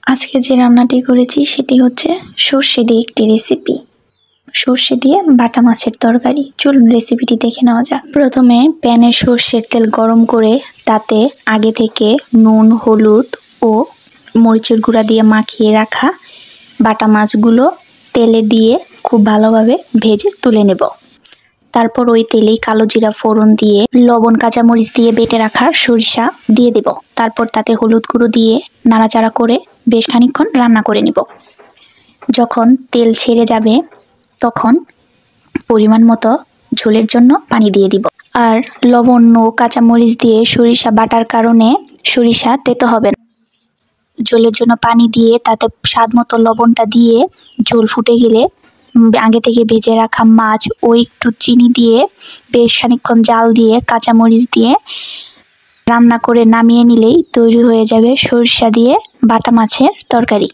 আজকে যে রান্নাটি করেছি সেটি হচ্ছে সর্ষে দিয়ে একটি রেসিপি। সর্ষে দিয়ে বাটা মাছের তরকারি। চলুন রেসিপিটি দেখে নেওয়া যাক। প্রথমে প্যানে সর্ষের তেল গরম করে তাতে আগে থেকে নুন, হলুদ ও মরিচের গুঁড়া দিয়ে মাখিয়ে রাখা বাটা মাছগুলো তেলে দিয়ে খুব ভালোভাবে ভেজে তুলে নেব। তারপর ওই তেলেই কালো জিরা ফোড়ন দিয়ে লবণ, কাঁচামরিচ দিয়ে বেটে রাখা সরিষা দিয়ে দেব। তারপর তাতে হলুদ গুঁড়ো দিয়ে নাড়াচাড়া করে বেশ খানিকক্ষণ রান্না করে নিব। যখন তেল ছেড়ে যাবে তখন পরিমাণ মতো ঝোলের জন্য পানি দিয়ে দিব। আর লবণ ও কাঁচামরিচ দিয়ে সরিষা বাটার কারণে সরিষা তেতো হবে না। ঝোলের জন্য পানি দিয়ে তাতে স্বাদ মতো লবণটা দিয়ে ঝোল ফুটে গেলে আগে থেকে ভেজে রাখা মাছ ও একটু চিনি দিয়ে বেশ খানিকক্ষণ জাল দিয়ে কাঁচামরিচ দিয়ে রান্না করে নামিয়ে নিলেই তৈরি হয়ে যাবে সরিষা দিয়ে বাটা মাছের তরকারি।